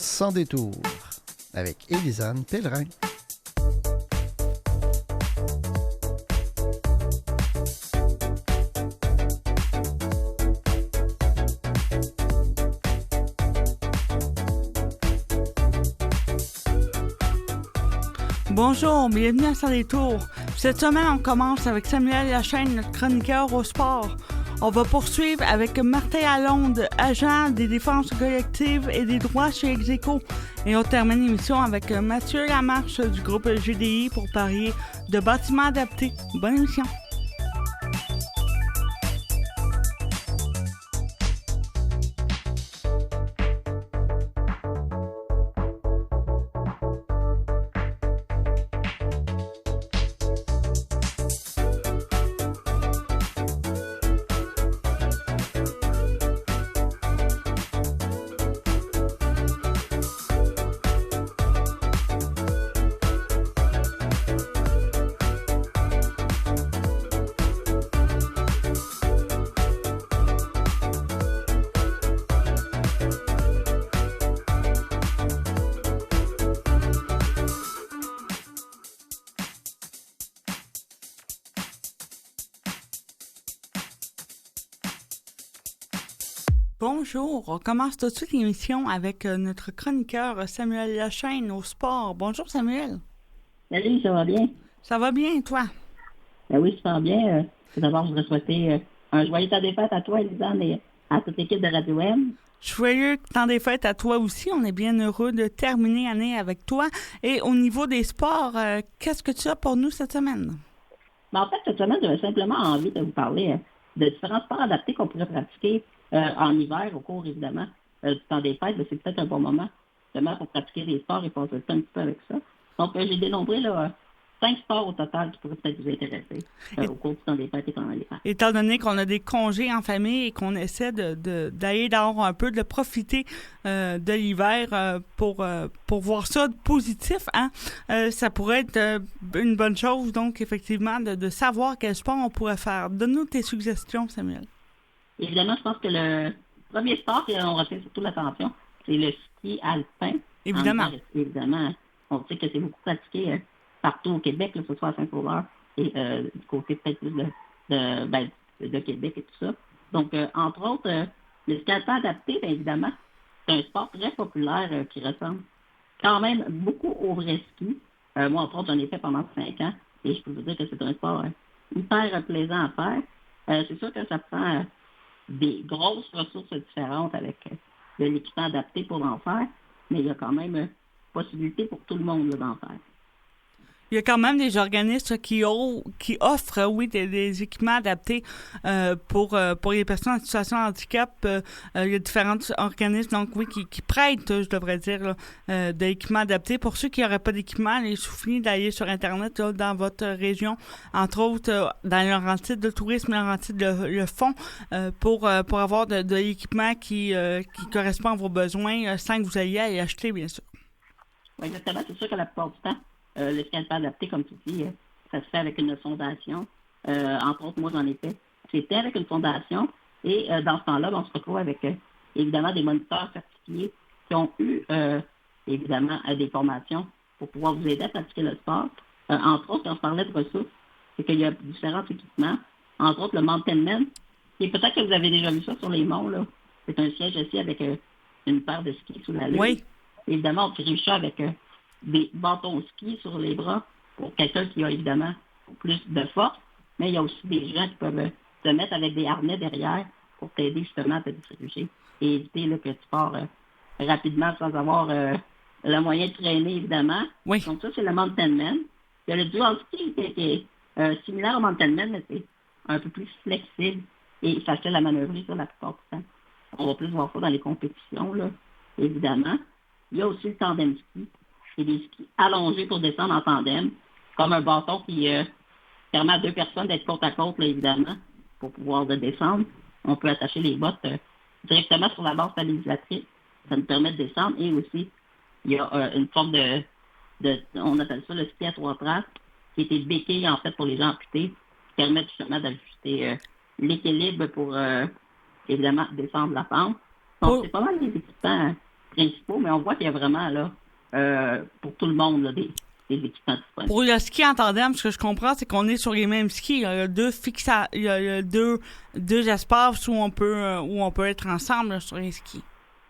Sans détour avec Élisane Pellerin. Bonjour, bienvenue à Sans détour. Cette semaine, on commence avec Samuel Lachaine, notre chroniqueur au sport. On va poursuivre avec Martin Lalonde, agent des défenses collectives et des droits chez Execo. Et on termine l'émission avec Mathieu Lamarche du groupe GDI pour parler de bâtiments adaptés. Bonne émission. Bonjour, on commence tout de suite l'émission avec notre chroniqueur Samuel Lachaine au sport. Bonjour Samuel. Salut, ça va bien? Ça va bien, toi? Ben oui, ça va bien. Tout d'abord, je voudrais souhaiter un joyeux temps des fêtes à toi, Élisane, et à toute l'équipe de Radio M. Joyeux temps des fêtes à toi aussi. On est bien heureux de terminer l'année avec toi. Et au niveau des sports, qu'est-ce que tu as pour nous cette semaine? Ben, en fait, cette semaine, j'avais simplement envie de vous parler de différents sports adaptés qu'on pourrait pratiquer en hiver, au cours, évidemment, du temps des fêtes. C'est peut-être un bon moment, justement, pour pratiquer des sports et passer le temps un petit peu avec ça. Donc, j'ai dénombré 5 sports au total qui pourraient peut-être vous intéresser au cours du temps des fêtes et pendant l'hiver. Étant donné qu'on a des congés en famille et qu'on essaie d'aller dehors un peu, de profiter de l'hiver pour voir ça de positif, hein? Ça pourrait être une bonne chose, donc, effectivement, de savoir quel sport on pourrait faire. Donne-nous tes suggestions, Samuel. Évidemment, je pense que le premier sport, et on retient surtout l'attention, c'est le ski alpin. Évidemment. Évidemment, on sait que c'est beaucoup pratiqué partout au Québec, que ce soit à Saint-Sauveur et du côté peut-être plus de Québec et tout ça. Donc, entre autres, le ski alpin adapté, bien évidemment, c'est un sport très populaire qui ressemble quand même beaucoup au vrai ski. Moi, entre autres, j'en ai fait pendant 5 ans et je peux vous dire que c'est un sport hyper plaisant à faire. C'est sûr que ça prend des grosses ressources différentes avec de l'équipement adapté pour en faire, mais il y a quand même possibilité pour tout le monde d'en faire. Il y a quand même des organismes qui offrent, oui, des équipements adaptés pour les personnes en situation de handicap. Il y a différents organismes, donc oui, qui prêtent, je devrais dire, de l'équipement adapté. Pour ceux qui n'auraient pas d'équipement, il suffit d'aller sur Internet là, dans votre région, entre autres dans Laurentides de tourisme, Laurentides le fond, pour avoir de l'équipement qui correspond à vos besoins sans que vous ayez à y acheter, bien sûr. Oui, exactement. C'est sûr que la plupart du temps, le ski alpin adapté, comme tu dis, ça se fait avec une fondation. Entre autres, moi, j'en ai fait. C'était avec une fondation. Et dans ce temps-là, on se retrouve avec, évidemment, des moniteurs certifiés qui ont eu, évidemment, des formations pour pouvoir vous aider à pratiquer le sport. Entre autres, quand on parlait de ressources, c'est qu'il y a différents équipements. Entre autres, le Mountain Man. Et peut-être que vous avez déjà vu ça sur les monts, là. C'est un siège assis avec une paire de skis sous la lune. Oui. Évidemment, on dirige ça avec des bâtons ski sur les bras pour quelqu'un qui a évidemment plus de force, mais il y a aussi des gens qui peuvent se mettre avec des harnais derrière pour t'aider justement à te diriger et éviter là, que tu pars rapidement sans avoir le moyen de traîner, évidemment. Oui. Donc ça, c'est le Mountain Man. Il y a le dual ski qui est similaire au Mountain Man, mais c'est un peu plus flexible et facile à manœuvrer sur la plupart du temps. On va plus voir ça dans les compétitions, là, évidemment. Il y a aussi le tandem ski. C'est des skis allongés pour descendre en tandem, comme un bâton qui permet à 2 personnes d'être côte à côte, là, évidemment, pour pouvoir descendre. On peut attacher les bottes directement sur la base stabilisatrice. Ça nous permet de descendre. Et aussi, il y a une forme de, on appelle ça le ski à 3 traces, qui est une béquille, en fait, pour les gens amputés, qui permet justement d'ajuster l'équilibre pour, évidemment, descendre la pente. Donc, c'est pas mal des équipements principaux, mais on voit qu'il y a vraiment là pour tout le monde là, des équipements disponibles. Pour le ski en tandem, ce que je comprends, c'est qu'on est sur les mêmes skis. Il y a deux espaces où on peut être ensemble là, sur les skis.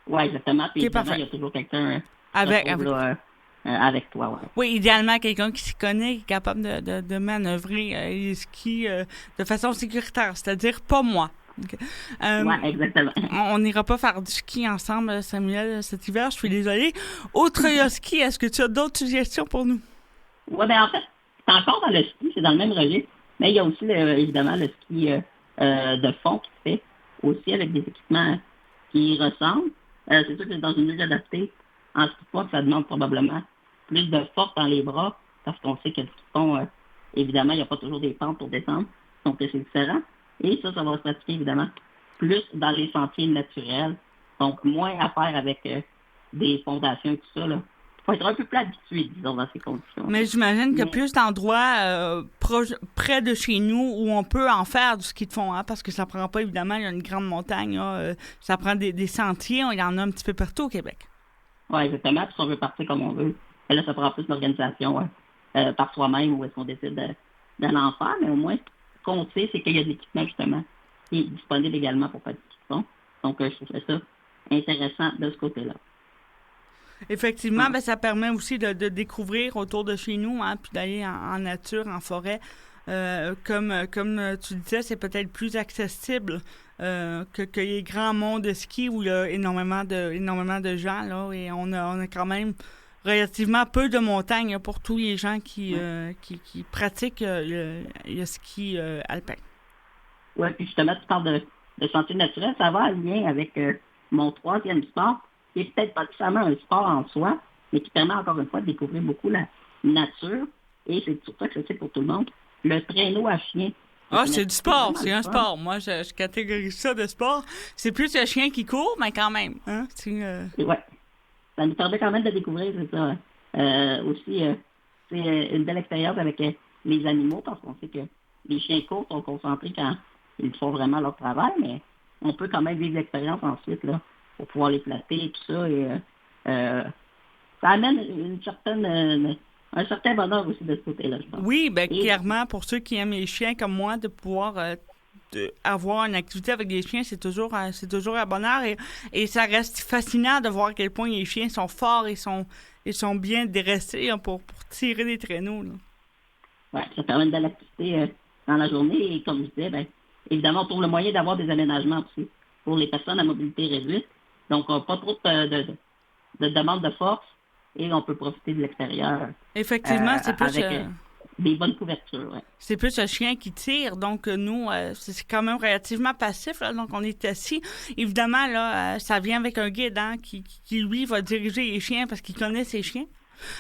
Oui, exactement. Puis évidemment, parfait. il y a toujours quelqu'un Avec toi. Ouais. Oui, idéalement, quelqu'un qui s'y connaît, qui est capable de manœuvrer les skis de façon sécuritaire, c'est-à-dire pas moi. Okay. Oui, exactement. On n'ira pas faire du ski ensemble, Samuel, cet hiver, je suis désolée. Autre ski, est-ce que tu as d'autres suggestions pour nous? Oui, bien en fait, c'est encore dans le ski, c'est dans le même registre, mais il y a aussi évidemment le ski de fond qui se fait aussi avec des équipements qui ressemblent. C'est sûr que c'est dans une luge adaptée. En ski de fond, ça demande probablement plus de force dans les bras, parce qu'on sait que le ski de fond, évidemment, il n'y a pas toujours des pentes pour descendre, donc c'est différent. Et ça va se pratiquer évidemment plus dans les sentiers naturels, donc moins à faire avec des fondations et tout ça. Il faut être un peu plus habitué, disons, dans ces conditions. Mais j'imagine qu'il y a plus d'endroits près de chez nous où on peut en faire du ski de fond, hein, parce que ça prend pas, évidemment, il y a une grande montagne, ça prend des sentiers, il y en a un petit peu partout au Québec. Oui, exactement, puis si on veut partir comme on veut, et là, ça prend plus d'organisation par soi-même ou est-ce qu'on décide d'aller en faire, mais au moins, ce qu'on sait, c'est qu'il y a de l'équipement, justement, qui est disponible également pour faire du ski de fond. Donc, je trouverais ça intéressant de ce côté-là. Effectivement, ben, ça permet aussi de découvrir autour de chez nous, hein, puis d'aller en nature, en forêt. Comme tu disais, c'est peut-être plus accessible que les grands monts de ski où il y a énormément de gens, là, et on a quand même relativement peu de montagnes pour tous les gens qui pratiquent le ski alpin. Oui, puis justement, tu parles de santé naturelle, ça va en lien avec mon troisième sport, qui est peut-être pas nécessairement un sport en soi, mais qui permet encore une fois de découvrir beaucoup la nature, et c'est pour ça que c'est pour tout le monde, le traîneau à chien. Ah, c'est du sport, c'est un sport. Moi, je catégorise ça de sport. C'est plus le chien qui court, mais quand même. Hein? Ouais. Ça nous permet quand même de découvrir, c'est ça. Aussi, c'est une belle expérience avec les animaux, parce qu'on sait que les chiens courts sont concentrés quand ils font vraiment leur travail, mais on peut quand même vivre l'expérience ensuite, là, pour pouvoir les flatter et tout ça. Et ça amène un certain bonheur aussi de ce côté-là, je pense. Oui, bien, clairement, pour ceux qui aiment les chiens comme moi, de pouvoir avoir une activité avec des chiens, c'est toujours un bonheur. Et ça reste fascinant de voir à quel point les chiens sont forts et sont bien dressés pour tirer des traîneaux. Oui, ça permet une belle activité dans la journée. Et comme je disais, bien, évidemment, on trouve le moyen d'avoir des aménagements aussi pour les personnes à mobilité réduite. Donc, on n'a pas trop de demande de force et on peut profiter de l'extérieur. Effectivement, c'est plus... avec des bonnes couvertures, ouais. C'est plus un chien qui tire, donc nous, c'est quand même relativement passif, là, donc on est assis. Évidemment, là, ça vient avec un guide hein, qui, lui, va diriger les chiens parce qu'il connaît ses chiens.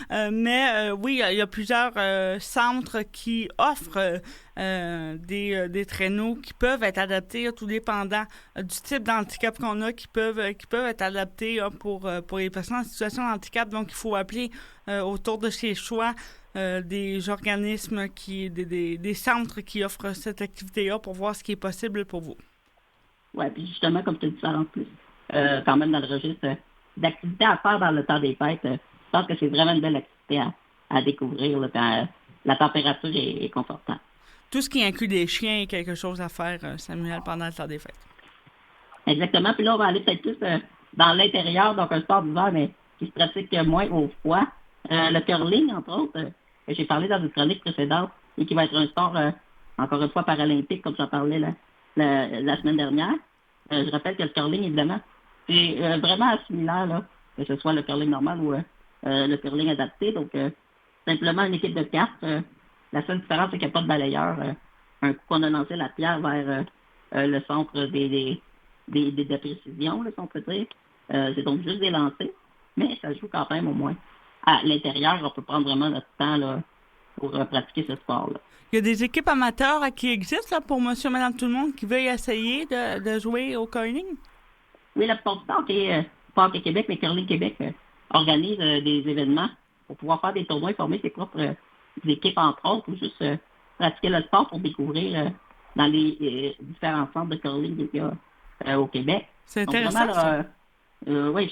Mais oui, il y a plusieurs centres qui offrent des traîneaux qui peuvent être adaptés, tout dépendant du type d'handicap qu'on a, qui peuvent être adaptés pour les personnes en situation de handicap. Donc, il faut appeler autour de ces choix des organismes, des centres qui offrent cette activité-là pour voir ce qui est possible pour vous. Oui, puis justement, comme tu dis ça en plus, quand même dans le registre d'activités à faire dans le temps des fêtes, je pense que c'est vraiment une belle activité à découvrir là, quand la température est confortable. Tout ce qui inclut des chiens est quelque chose à faire, Samuel, pendant le temps des fêtes. Exactement. Puis là, on va aller peut-être plus dans l'intérieur, donc un sport d'hiver, mais qui se pratique moins au froid. Le curling, entre autres, j'ai parlé dans une chronique précédente, et qui va être un sport, encore une fois, paralympique, comme j'en parlais la semaine dernière. Je rappelle que le curling, évidemment, c'est vraiment similaire, là, que ce soit le curling normal ou le curling adapté. Donc, simplement une équipe de cartes. La seule différence, c'est qu'il n'y a pas de balayeur. Un coup qu'on a lancé la pierre vers le centre de précision, là, si on peut dire. C'est donc juste des lancers, mais ça joue quand même au moins. À l'intérieur, on peut prendre vraiment notre temps là, pour pratiquer ce sport-là. Il y a des équipes amateurs qui existent là, pour monsieur, madame, tout le monde qui veuille essayer de jouer au curling? Oui, la plupart du temps, pas Hockey Québec, mais Curling Québec organise des événements pour pouvoir faire des tournois et former ses propres équipes, entre autres, ou juste pratiquer le sport pour découvrir dans les différents centres de curling qu'il y a au Québec. C'est intéressant, ça. Oui,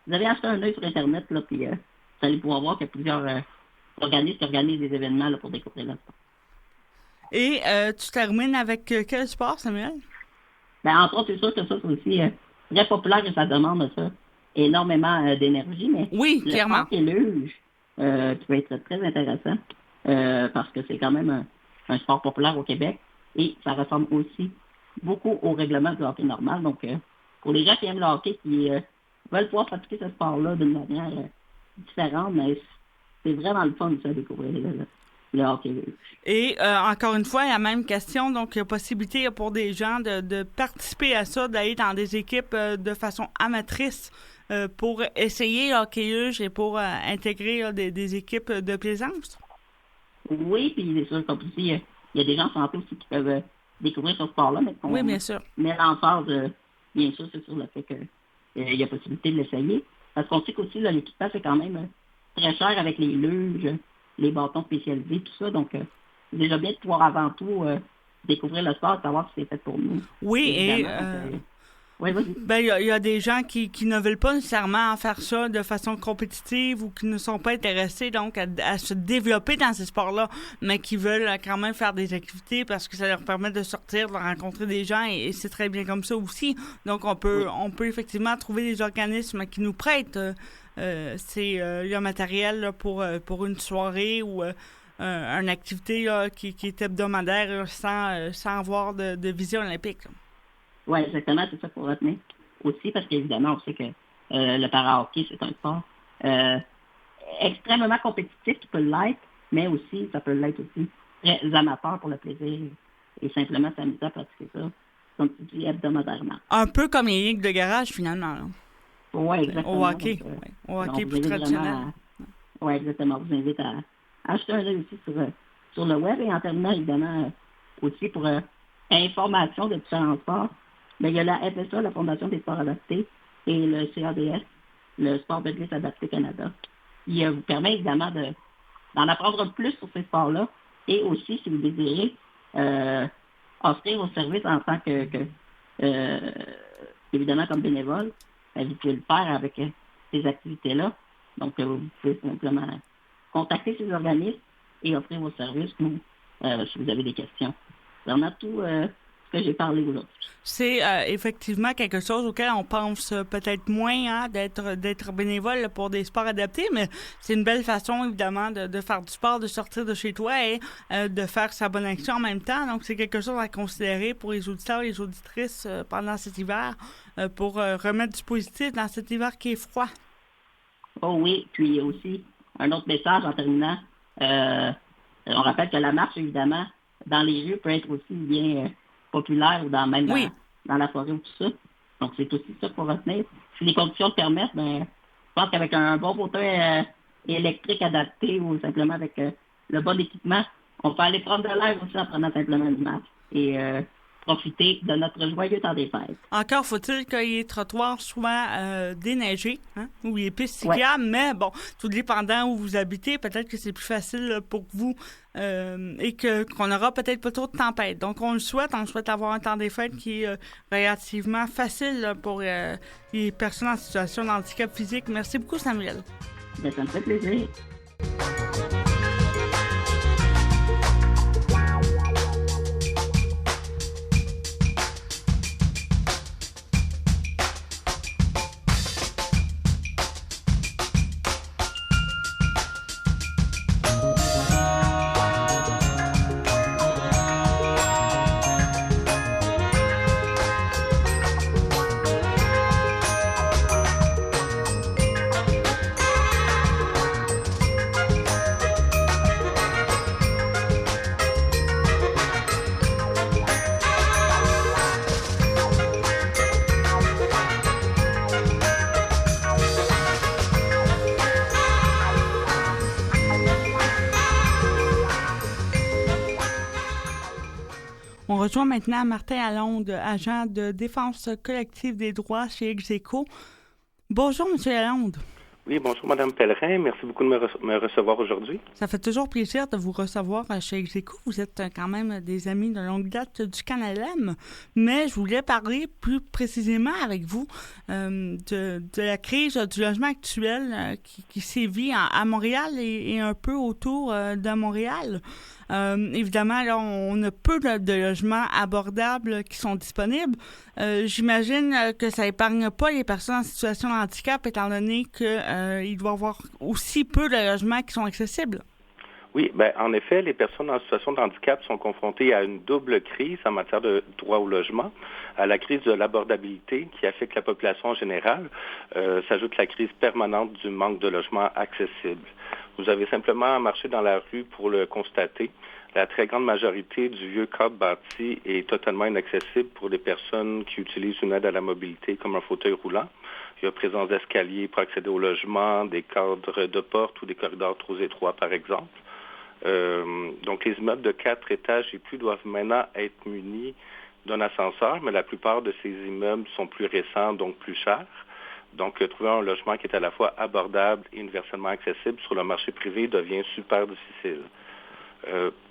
vous avez acheté un œil sur Internet, là, puis vous allez pouvoir voir qu'il y a plusieurs organismes qui organisent des événements là, pour découvrir le sport. Et tu termines avec quel sport, Samuel? Ben, entre autres, c'est sûr que ça, c'est aussi très populaire et ça demande ça énormément d'énergie, mais oui, le clairement. sport et luge qui va être très intéressant parce que c'est quand même un sport populaire au Québec et ça ressemble aussi beaucoup au règlement du hockey normal. Donc, pour les gens qui aiment le hockey, qui veulent pouvoir pratiquer ce sport-là d'une manière différente, mais c'est vraiment le fun de découvrir le hockey luge. Et encore une fois, la même question, donc il y a possibilité pour des gens de participer à ça, d'aller dans des équipes de façon amatrice pour essayer le hockey luge et pour intégrer des équipes de plaisance? Oui, puis c'est sûr, comme tu dis, il y a des gens en santé aussi qui peuvent découvrir ce sport-là, mais qu'on oui, bien sûr. met l'emphase, bien sûr, c'est sur le fait qu'il y a possibilité de l'essayer. Parce qu'on sait qu'aussi, là, l'équipement, c'est quand même très cher avec les luges, les bâtons spécialisés, tout ça. Donc, c'est déjà bien de pouvoir avant tout découvrir le sport et savoir si c'est fait pour nous. Oui, et... oui, vas-y. Ben, il y a des gens qui ne veulent pas nécessairement faire ça de façon compétitive ou qui ne sont pas intéressés donc à se développer dans ces sports-là, mais qui veulent quand même faire des activités parce que ça leur permet de sortir, de rencontrer des gens et c'est très bien comme ça aussi. Donc, on peut effectivement trouver des organismes qui nous prêtent le matériel là, pour une soirée ou une activité là, qui est hebdomadaire sans avoir de vision olympique. Oui, exactement, c'est ça qu'il faut retenir. Aussi, parce qu'évidemment, on sait que le para-hockey, c'est un sport extrêmement compétitif qui peut l'être, mais aussi, ça peut l'être aussi très amateur pour le plaisir et simplement s'amuser à pratiquer ça, comme tu dis, hebdomadairement. Un peu comme les ligues de garage, finalement. Oui, exactement. Au hockey. Donc, au hockey plus traditionnel. Oui, exactement. On vous invite à acheter un œil aussi sur le web et en terminant, évidemment, aussi pour information de différents sports. Mais il y a la FSA, la Fondation des sports adaptés, et le CADS, le Sport de glisse adapté Canada, qui vous permet évidemment d'en apprendre plus sur ces sports-là et aussi, si vous désirez, offrir vos services en tant que évidemment comme bénévole, vous pouvez le faire avec ces activités-là. Donc, vous pouvez simplement contacter ces organismes et offrir vos services, si vous avez des questions. On a tout que j'ai parlé aujourd'hui. C'est effectivement quelque chose auquel on pense peut-être moins d'être bénévole pour des sports adaptés, mais c'est une belle façon évidemment de faire du sport, de sortir de chez toi et de faire sa bonne action en même temps. Donc c'est quelque chose à considérer pour les auditeurs et les auditrices pendant cet hiver pour remettre du positif dans cet hiver qui est froid. Oh oui, puis aussi un autre message en terminant. On rappelle que la marche évidemment dans les rues peut être aussi bien populaire ou dans la forêt ou tout ça. Donc, c'est aussi ça qu'il faut retenir. Si les conditions le permettent, je pense qu'avec un bon fauteuil électrique adapté ou simplement avec le bon équipement, on peut aller prendre de l'air aussi en prenant simplement une marche et profiter de notre joyeux temps des fêtes. Encore faut-il que les trottoirs soient déneigés, ou les pistes cyclables, mais bon, tout dépendant où vous habitez, peut-être que c'est plus facile pour vous et qu'on n'aura peut-être pas trop de tempêtes. Donc, on souhaite avoir un temps des fêtes qui est relativement facile pour les personnes en situation de handicap physique. Merci beaucoup, Samuel. Bien, ça me fait plaisir. On rejoint maintenant Martin Lalonde, agent de défense collective des droits chez Execo. Bonjour, M. Lalonde. Oui, bonjour Madame Pellerin. Merci beaucoup de me recevoir aujourd'hui. Ça fait toujours plaisir de vous recevoir chez Execo. Vous êtes quand même des amis de longue date du Canalem, mais je voulais parler plus précisément avec vous de la crise du logement actuel qui sévit à Montréal et un peu autour de Montréal. Évidemment, là, on a peu de logements abordables qui sont disponibles. J'imagine que ça épargne pas les personnes en situation de handicap, étant donné qu'il doit y avoir aussi peu de logements qui sont accessibles. Oui, en effet, les personnes en situation de handicap sont confrontées à une double crise en matière de droit au logement, à la crise de l'abordabilité qui affecte la population en général, s'ajoute la crise permanente du manque de logements accessibles. Vous avez simplement à marcher dans la rue pour le constater. La très grande majorité du vieux cadre bâti est totalement inaccessible pour les personnes qui utilisent une aide à la mobilité comme un fauteuil roulant. Il y a présence d'escaliers pour accéder au logement, des cadres de porte ou des corridors trop étroits, par exemple. Donc, les immeubles de 4 étages et plus doivent maintenant être munis d'un ascenseur, mais la plupart de ces immeubles sont plus récents, donc plus chers. Donc, trouver un logement qui est à la fois abordable et universellement accessible sur le marché privé devient super difficile.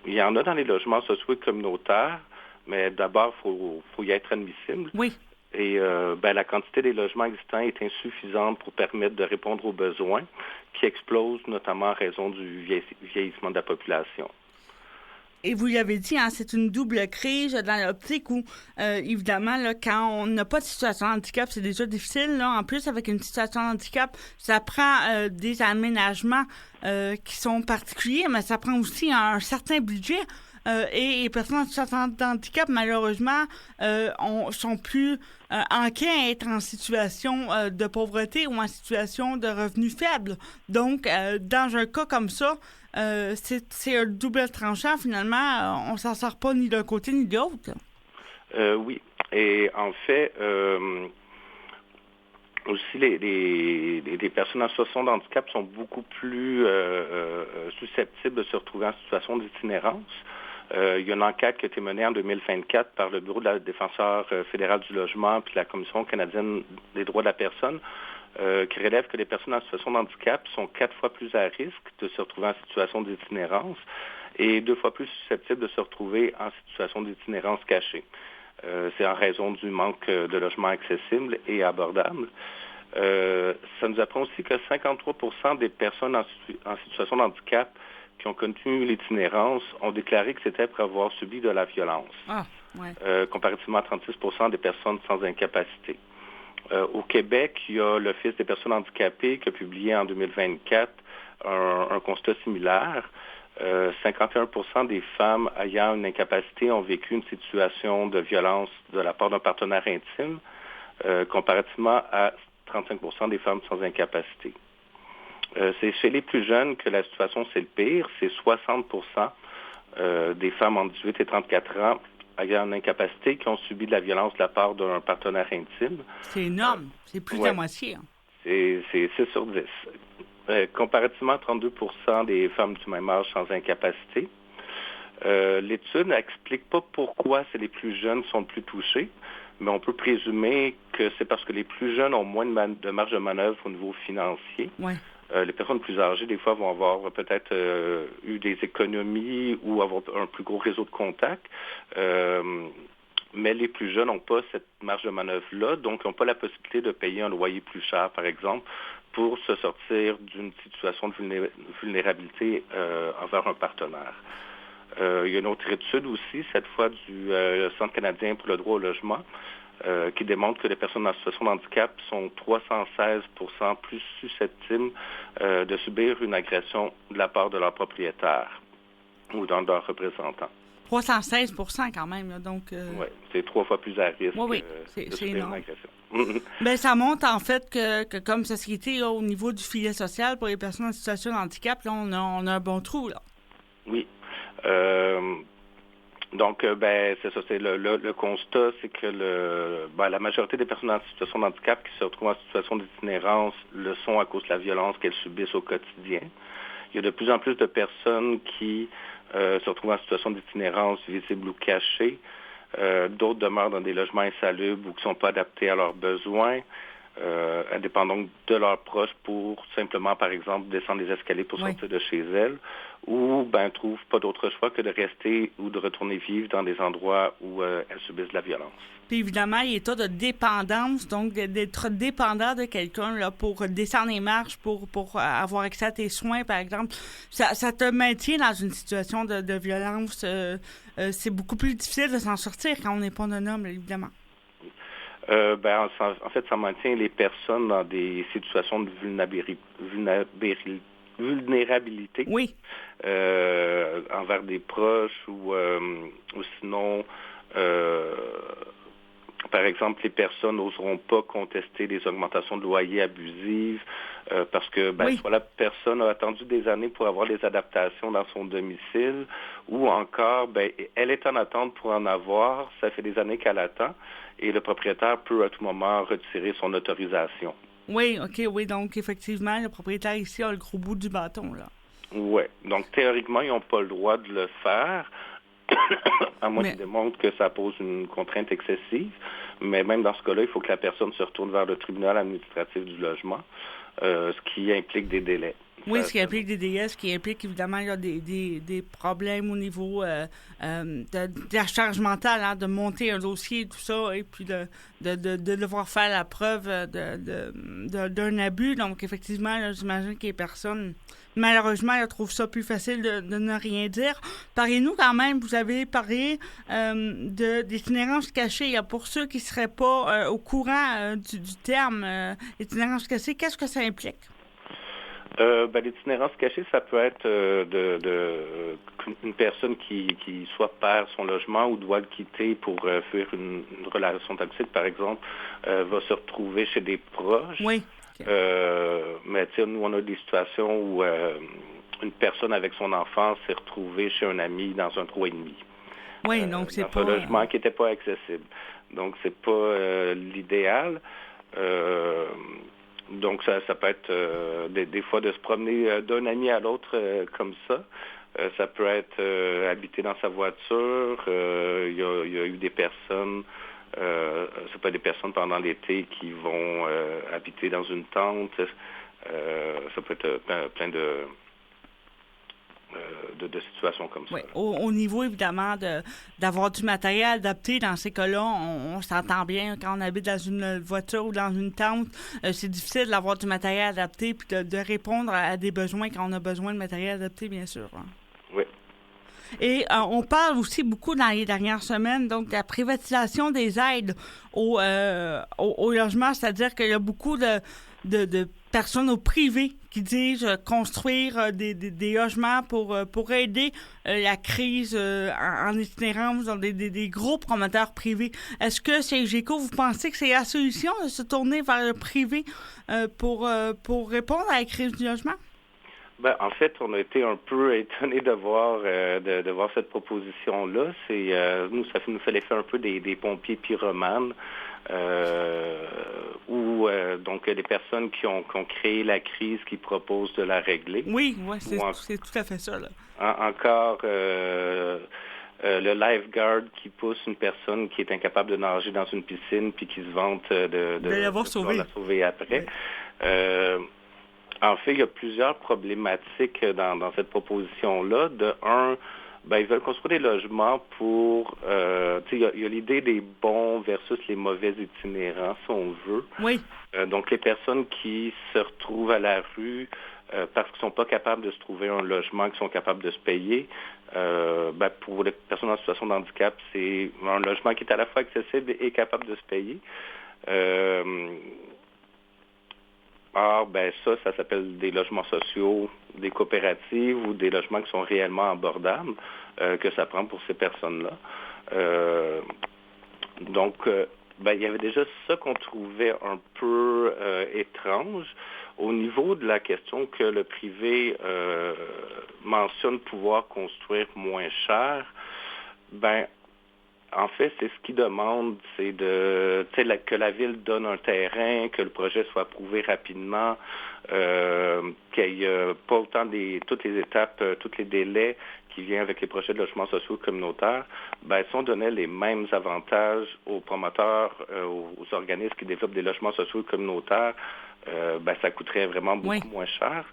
Il y en a dans les logements sociaux et communautaires, mais d'abord, il faut y être admissible. Oui. Et la quantité des logements existants est insuffisante pour permettre de répondre aux besoins qui explosent, notamment en raison du vieillissement de la population. Et vous l'avez dit, c'est une double crise dans l'optique où, évidemment, là, quand on n'a pas de situation de handicap, c'est déjà difficile. Là. En plus, avec une situation de handicap, ça prend des aménagements qui sont particuliers, mais ça prend aussi un certain budget. Et les personnes en situation de handicap, malheureusement, sont plus enclins à être en situation de pauvreté ou en situation de revenus faibles. Donc, dans un cas comme ça, c'est un double tranchant, finalement. On s'en sort pas ni d'un côté ni de l'autre. Oui. Et en fait, aussi, les personnes en situation de handicap sont beaucoup plus susceptibles de se retrouver en situation d'itinérance. Il y a une enquête qui a été menée en 2024 par le Bureau de la défenseur fédéral du logement puis la Commission canadienne des droits de la personne qui relève que les personnes en situation de handicap sont 4 fois plus à risque de se retrouver en situation d'itinérance et 2 fois plus susceptibles de se retrouver en situation d'itinérance cachée. C'est en raison du manque de logements accessibles et abordables. Ça nous apprend aussi que 53% des personnes en situation de handicap qui ont connu l'itinérance ont déclaré que c'était pour avoir subi de la violence, comparativement à 36% des personnes sans incapacité. Au Québec, il y a l'Office des personnes handicapées qui a publié en 2024 un constat similaire. 51% des femmes ayant une incapacité ont vécu une situation de violence de la part d'un partenaire intime, comparativement à 35% des femmes sans incapacité. C'est chez les plus jeunes que la situation c'est le pire. C'est 60% des femmes entre 18 et 34 ans ayant une incapacité qui ont subi de la violence de la part d'un partenaire intime. C'est énorme. C'est plus de la moitié. Hein. C'est 6 sur 10. Comparativement à 32% des femmes du même âge sans incapacité. L'étude n'explique pas pourquoi c'est les plus jeunes qui sont le plus touchés, mais on peut présumer que c'est parce que les plus jeunes ont moins de marge de manœuvre au niveau financier. Ouais. Les personnes plus âgées, des fois, vont avoir peut-être eu des économies ou avoir un plus gros réseau de contacts. Mais les plus jeunes n'ont pas cette marge de manœuvre-là, donc ils n'ont pas la possibilité de payer un loyer plus cher, par exemple, pour se sortir d'une situation de vulnérabilité envers un partenaire. Il y a une autre étude aussi, cette fois du Centre canadien pour le droit au logement, qui démontre que les personnes en situation de handicap sont 316% plus susceptibles de subir une agression de la part de leur propriétaire ou d'un de leurs représentants. 316% quand même, là, donc... Oui, c'est 3 fois plus à risque c'est de subir énorme. une agression. Bien, ça montre en fait que comme société, là, au niveau du filet social pour les personnes en situation de handicap, là, on a un bon trou, là. Oui. Donc, c'est ça, c'est le constat, c'est que la majorité des personnes en situation de handicap qui se retrouvent en situation d'itinérance le sont à cause de la violence qu'elles subissent au quotidien. Il y a de plus en plus de personnes qui se retrouvent en situation d'itinérance visible ou cachée. D'autres demeurent dans des logements insalubres ou qui ne sont pas adaptés à leurs besoins. indépendantes de leurs proches pour simplement, par exemple, descendre les escaliers pour sortir de chez elles, ou trouvent pas d'autre choix que de rester ou de retourner vivre dans des endroits où elles subissent de la violence. Puis évidemment, l'état de dépendance, donc d'être dépendant de quelqu'un là, pour descendre les marches, pour avoir accès à tes soins, par exemple, ça te maintient dans une situation de violence. C'est beaucoup plus difficile de s'en sortir quand on n'est pas un homme, évidemment. En fait, ça maintient les personnes dans des situations de vulnérabilité. Oui. Envers des proches ou sinon, par exemple, les personnes n'oseront pas contester des augmentations de loyer abusives parce que soit la personne a attendu des années pour avoir des adaptations dans son domicile ou encore, elle est en attente pour en avoir, ça fait des années qu'elle attend et le propriétaire peut à tout moment retirer son autorisation. Oui, OK, donc effectivement, le propriétaire ici a le gros bout du bâton, là. Oui, donc théoriquement, ils n'ont pas le droit de le faire, à moins qu'ils démontrent que ça pose une contrainte excessive. Mais même dans ce cas-là, il faut que la personne se retourne vers le tribunal administratif du logement, ce qui implique des délais. Oui, ce qui implique des délais, ce qui implique évidemment des problèmes au niveau de la charge mentale, de monter un dossier et tout ça, et puis de devoir faire la preuve d'un abus. Donc, effectivement, là, j'imagine que les personnes, malheureusement, elles trouvent ça plus facile de ne rien dire. Parlez-nous quand même, vous avez parlé d'itinérance cachée. Pour ceux qui ne seraient pas au courant du terme itinérance cachée, qu'est-ce que ça implique? L'itinérance cachée, ça peut être une personne qui soit perd son logement ou doit le quitter pour fuir une relation toxique, par exemple, va se retrouver chez des proches. Oui. Mais nous, on a des situations où une personne avec son enfant s'est retrouvée chez un ami dans un 3,5. Oui, donc c'est pas... un logement qui n'était pas accessible. Donc, c'est pas l'idéal. Donc, ça peut être des fois de se promener d'un ami à l'autre comme ça. Ça peut être habiter dans sa voiture. Il y a eu des personnes, ça peut être des personnes pendant l'été qui vont habiter dans une tente. Ça peut être plein de situations comme ça. Oui, au niveau, évidemment, d'avoir du matériel adapté, dans ces cas-là, on s'entend bien quand on habite dans une voiture ou dans une tente. C'est difficile d'avoir du matériel adapté puis de répondre à des besoins quand on a besoin de matériel adapté, bien sûr. Hein. Oui. Et on parle aussi beaucoup dans les dernières semaines donc de la privatisation des aides au logement, c'est-à-dire qu'il y a beaucoup de personnes au privé qui disent construire des logements pour aider la crise en itinérance dans des gros promoteurs privés. Est-ce que chez GECO, vous pensez que c'est la solution de se tourner vers le privé pour répondre à la crise du logement? En fait, on a été un peu étonnés de voir cette proposition-là. Ça nous fait l'effet un peu des pompiers pyromanes. Ou donc des personnes qui ont créé la crise qui proposent de la régler. Oui, c'est tout à fait ça. Là. Encore le lifeguard qui pousse une personne qui est incapable de nager dans une piscine puis qui se vante de l'avoir sauvée. La sauver après. Oui. En fait, il y a plusieurs problématiques dans cette proposition-là. De un, ils veulent construire des logements pour... il y a l'idée des bons versus les mauvais itinérants, si on veut. Oui. Donc, les personnes qui se retrouvent à la rue parce qu'ils ne sont pas capables de se trouver un logement, qu'ils sont capables de se payer, pour les personnes en situation de handicap, c'est un logement qui est à la fois accessible et capable de se payer. Ça s'appelle des logements sociaux, des coopératives ou des logements qui sont réellement abordables que ça prend pour ces personnes-là. Il y avait déjà ça qu'on trouvait un peu étrange. Au niveau de la question que le privé mentionne pouvoir construire moins cher, En fait, c'est ce qu'ils demandent, c'est que la ville donne un terrain, que le projet soit approuvé rapidement, qu'il n'y ait pas autant toutes les étapes, tous les délais qui viennent avec les projets de logements sociaux communautaires. Si on donnait les mêmes avantages aux promoteurs, aux organismes qui développent des logements sociaux communautaires, ça coûterait vraiment beaucoup moins cher.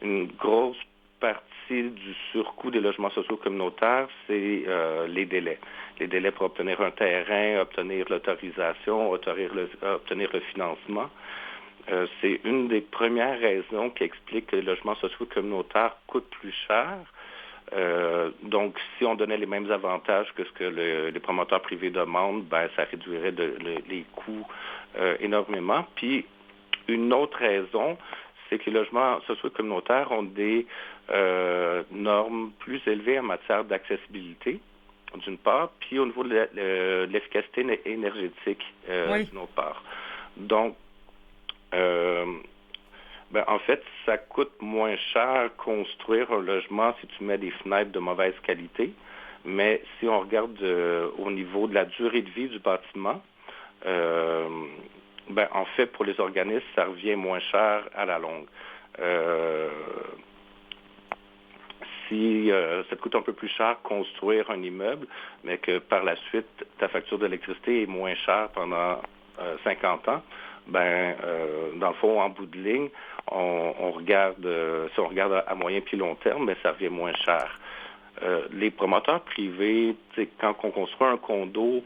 Une grosse partie du surcoût des logements sociaux communautaires, c'est les délais. Les délais pour obtenir un terrain, obtenir l'autorisation, obtenir le financement. C'est une des premières raisons qui explique que les logements sociaux communautaires coûtent plus cher. Donc, si on donnait les mêmes avantages que ce que les promoteurs privés demandent, ça réduirait les coûts énormément. Puis, une autre raison, c'est que les logements sociaux communautaires ont des normes plus élevées en matière d'accessibilité, d'une part, puis au niveau de l'efficacité énergétique, d'une autre part. Donc, en fait, ça coûte moins cher construire un logement si tu mets des fenêtres de mauvaise qualité, mais si on regarde au niveau de la durée de vie du bâtiment, en fait, pour les organismes, ça revient moins cher à la longue. Si ça te coûte un peu plus cher construire un immeuble, mais que par la suite, ta facture d'électricité est moins chère pendant 50 ans, dans le fond, en bout de ligne, on regarde, si on regarde à moyen puis long terme, ça revient moins cher. Les promoteurs privés, quand on construit un condo,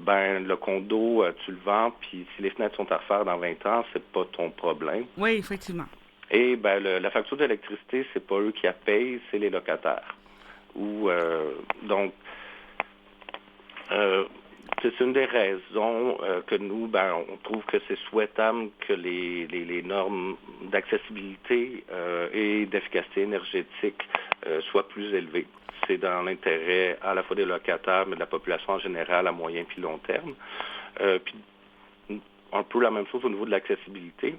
le condo, tu le vends, puis si les fenêtres sont à refaire dans 20 ans, c'est pas ton problème. Oui, effectivement. Et la facture d'électricité, c'est pas eux qui la payent, c'est les locataires. C'est une des raisons que nous, on trouve que c'est souhaitable que les normes d'accessibilité et d'efficacité énergétique soient plus élevées. C'est dans l'intérêt à la fois des locataires, mais de la population en général à moyen puis long terme. Puis un peu la même chose au niveau de l'accessibilité.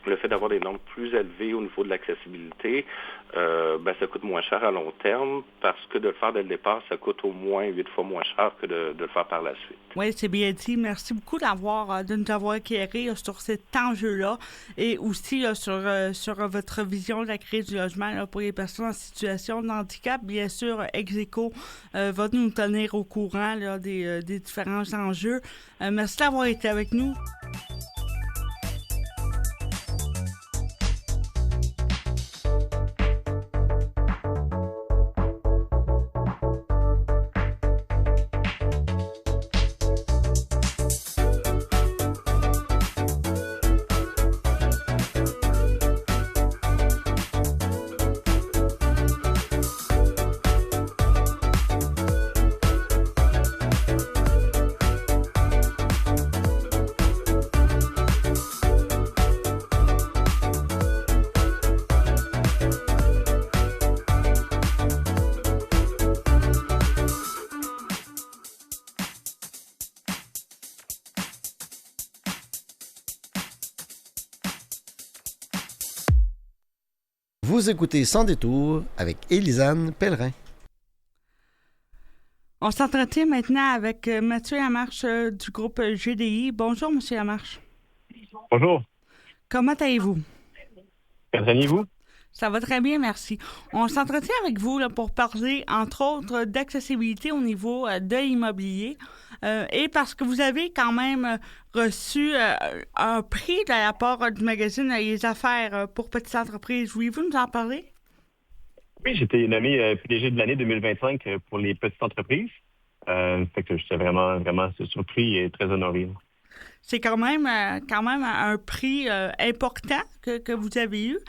Le fait d'avoir des normes plus élevées au niveau de l'accessibilité, ça coûte moins cher à long terme parce que de le faire dès le départ, ça coûte au moins 8 fois moins cher que de le faire par la suite. Oui, c'est bien dit. Merci beaucoup de nous avoir éclairé sur cet enjeu-là et aussi sur votre vision de la crise du logement pour les personnes en situation de handicap. Bien sûr, Execo va nous tenir au courant des différents enjeux. Merci d'avoir été avec nous. Vous écoutez Sans détour avec Élisane Pellerin. On s'entretient maintenant avec Mathieu Lamarche du groupe GDI. Bonjour, M. Lamarche. Bonjour. Comment allez-vous? Bien, allez-vous? Ça va très bien, merci. On s'entretient avec vous pour parler, entre autres, d'accessibilité au niveau de l'immobilier. Et parce que vous avez quand même reçu un prix de la part du magazine Les Affaires pour petites entreprises. Voulez-vous nous en parler? Oui, j'ai été nommé PDG de l'année 2025 pour les petites entreprises. Fait que j'étais vraiment surpris et très honoré. C'est quand même un prix important que vous avez eu.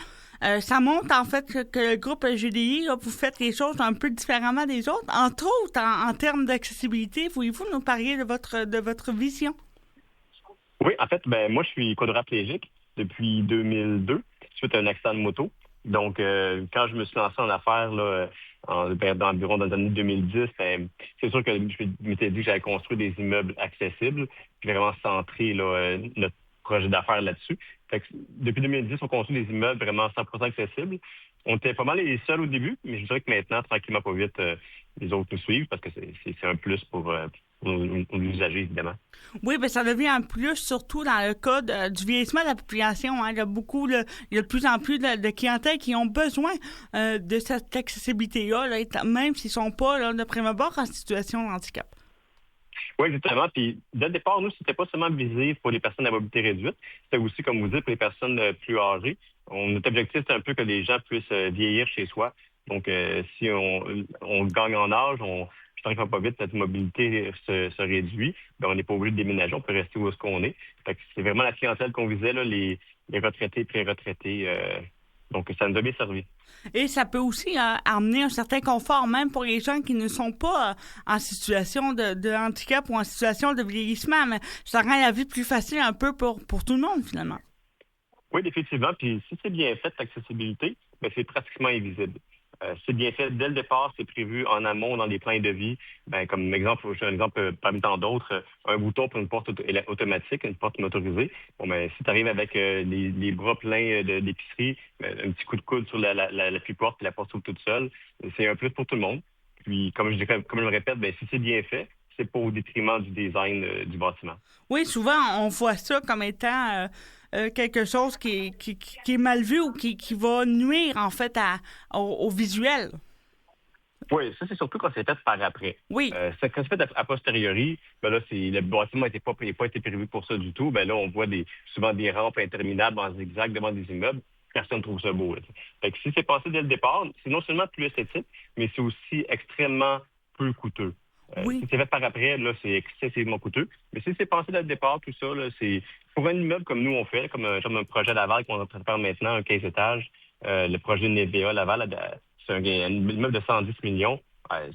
Ça montre en fait que le groupe GDI, vous faites les choses un peu différemment des autres, entre autres en termes d'accessibilité. Voulez-vous nous parler de votre vision? Oui, en fait, moi je suis quadraplégique depuis 2002, suite à un accident de moto. Donc, quand je me suis lancé en affaires environ dans les années 2010, c'est sûr que je m'étais dit que j'allais construire des immeubles accessibles, puis vraiment centrer notre projet d'affaires là-dessus. Fait que, depuis 2010, on construit des immeubles vraiment 100% accessibles. On était pas mal les seuls au début, mais je dirais que maintenant, tranquillement, pas vite, les autres nous suivent parce que c'est un plus pour aux usagers, évidemment. Oui, bien, ça devient en plus, surtout dans le cas du vieillissement de la population. Hein. Il y a de plus en plus de clientèle qui ont besoin de cette accessibilité-là, là, même s'ils ne sont pas, là, de prime abord, en situation de handicap. Oui, exactement. Puis, dès le départ, nous, c'était pas seulement visé pour les personnes à mobilité réduite, c'était aussi, comme vous dites, pour les personnes plus âgées. Notre objectif, c'est un peu que les gens puissent vieillir chez soi. Donc, si on gagne en âge, puis tant qu'on va pas vite, notre mobilité se réduit, bien, on n'est pas obligé de déménager, on peut rester où est-ce qu'on est. Fait que c'est vraiment la clientèle qu'on visait, là, les retraités, pré-retraités. Donc, ça nous a bien servi. Et ça peut aussi amener un certain confort, même pour les gens qui ne sont pas en situation de handicap ou en situation de vieillissement. Mais ça rend la vie plus facile un peu pour tout le monde, finalement. Oui, définitivement. Puis si c'est bien fait, l'accessibilité, bien, c'est pratiquement invisible. C'est bien fait dès le départ, c'est prévu en amont dans les plans de vie. Ben, comme exemple, j'ai un exemple parmi tant d'autres, un bouton pour une porte automatique, une porte motorisée. Bon, ben, si tu arrives avec les bras pleins d'épicerie, ben, un petit coup de coude sur l'appui-porte et la porte s'ouvre toute seule, c'est un plus pour tout le monde. Puis, comme je le répète, ben, si c'est bien fait, c'est pas au détriment du design du bâtiment. Oui, souvent, on voit ça comme étant quelque chose qui est mal vu ou qui va nuire, en fait, au visuel. Oui, ça, c'est surtout quand c'est fait par après. Oui. Quand c'est fait a posteriori, ben là, le bâtiment n'a pas été prévu pour ça du tout. Ben là, on voit souvent des rampes interminables en zigzag devant des immeubles. Personne ne trouve ça beau. Fait que si c'est passé dès le départ, c'est non seulement plus esthétique, mais c'est aussi extrêmement peu coûteux. Oui. Si c'est fait par après, là, c'est excessivement coûteux. Mais si c'est passé dès le départ, tout ça, là, c'est pour un immeuble comme nous on fait, comme un projet à Laval qu'on prépare maintenant, un 15 étages, le projet de Nevea Laval, c'est un immeuble de 110 millions.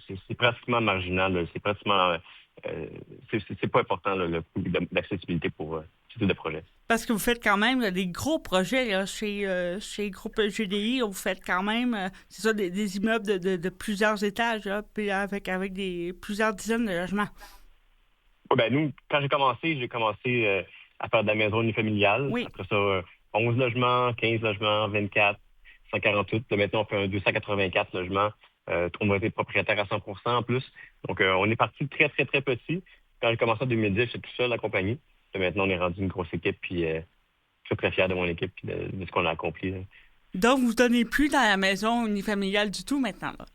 C'est pratiquement marginal. Là. C'est pratiquement c'est pas important là, le coût d'accessibilité pour ce type de projet. Parce que vous faites quand même des gros projets là, chez Groupe GDI. Vous faites quand même, c'est ça, des immeubles de plusieurs étages, là, puis avec plusieurs dizaines de logements. Oui, ben nous, quand j'ai commencé à faire de la maison unifamiliale. Oui. Après ça, 11 logements, 15 logements, 24, 148. Là, maintenant, on fait un 284 logements. On a été propriétaire à 100% en plus. Donc, on est parti très, très, très petit. Quand j'ai commencé en 2010, j'étais tout seul à la compagnie. Là, maintenant, on est rendu une grosse équipe. Puis, je suis très fier de mon équipe et de ce qu'on a accompli. Là. Donc, vous ne donnez plus dans la maison unifamiliale du tout maintenant, là?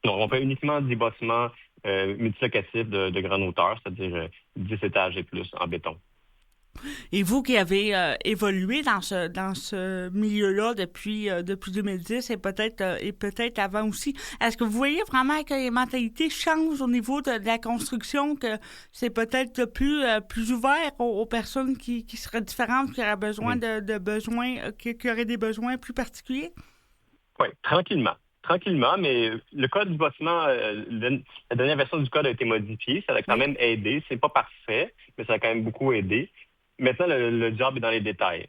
Non, on fait uniquement des bâtiments multilocatifs de grande hauteur, c'est-à-dire 10 étages et plus en béton. Et vous qui avez évolué dans ce milieu-là depuis 2010 et peut-être avant aussi, est-ce que vous voyez vraiment que les mentalités changent au niveau de la construction, que c'est peut-être plus ouvert aux personnes qui seraient différentes, qui auraient besoin qui auraient des besoins plus particuliers? Oui, tranquillement, mais le code du bâtiment, la dernière version du code a été modifiée. Ça a quand même aidé. C'est pas parfait, mais ça a quand même beaucoup aidé. Maintenant, le job est dans les détails.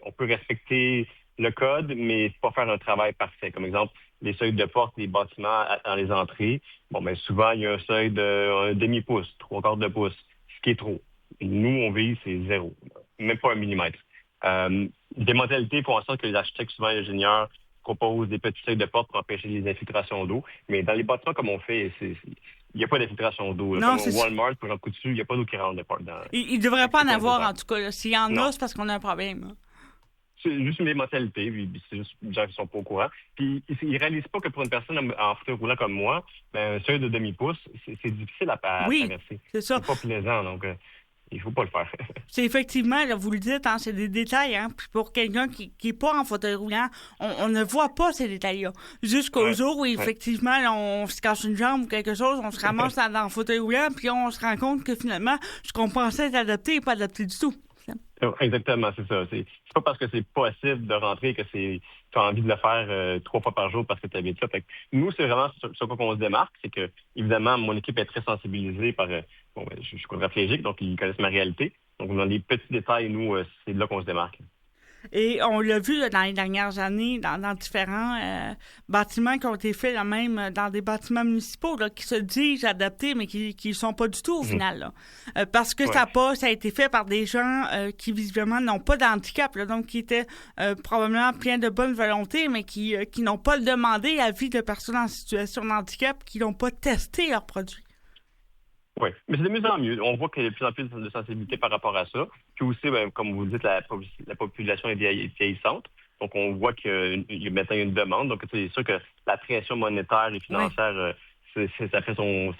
On peut respecter le code, mais pas faire un travail parfait. Comme exemple, les seuils de porte des bâtiments dans les entrées. Bon, ben souvent, il y a un seuil de 1 demi-pouce, 3/4 de pouce, ce qui est trop. Nous, on vise, c'est 0, même pas 1 millimètre. Des modalités font en sorte que les architectes, souvent les ingénieurs, proposent des petits seuils de porte pour empêcher les infiltrations d'eau. Mais dans les bâtiments comme on fait, il n'y a pas d'infiltration d'eau. Non, comme au Walmart, pour Jean Coutu, il n'y a pas d'eau qui rentre de porte. Il ne devrait pas en avoir, en tout cas. S'il y en a, c'est parce qu'on a un problème. Là. C'est juste une mentalité, puis c'est juste les gens qui sont pas au courant. Puis ils ne réalisent pas que pour une personne en fauteuil roulant comme moi, ben, un seuil de demi-pouce, c'est difficile à traverser. C'est ça. C'est pas plaisant, donc il faut pas le faire. C'est effectivement, là, vous le dites, hein, c'est des détails. Hein, puis pour quelqu'un qui n'est pas en fauteuil roulant, on ne voit pas ces détails-là. Jusqu'au jour où, effectivement, là, on se casse une jambe ou quelque chose, on se ramasse dans le fauteuil roulant, puis on se rend compte que finalement, ce qu'on pensait être adapté n'est pas adapté du tout. Exactement, c'est ça. C'est pas parce que c'est possible de rentrer que tu as envie de le faire 3 fois par jour parce que tu habites ça. Fait que nous, c'est vraiment sur quoi qu'on se démarque. C'est que, évidemment, mon équipe est très sensibilisée par... je suis quadraplégique, donc ils connaissent ma réalité. Donc, dans les petits détails, nous, c'est là qu'on se démarque. Et on l'a vu là, dans les dernières années, dans différents bâtiments qui ont été faits, là, même dans des bâtiments municipaux, là, qui se disent adaptés, mais qui ne sont pas du tout au final. Là. Parce que ça a été fait par des gens qui, visiblement, n'ont pas d'handicap, là, donc qui étaient probablement pleins de bonne volonté, mais qui n'ont pas demandé l'avis de personnes en situation de handicap, qui n'ont pas testé leurs produits. Oui, mais c'est de mieux en mieux. On voit qu'il y a de plus en plus de sensibilité par rapport à ça. Puis aussi, comme vous le dites, la population est vieillissante. Donc, on voit qu'il y a maintenant une demande. Donc, c'est sûr que la pression monétaire et Oui. financière, ça fait ça fait son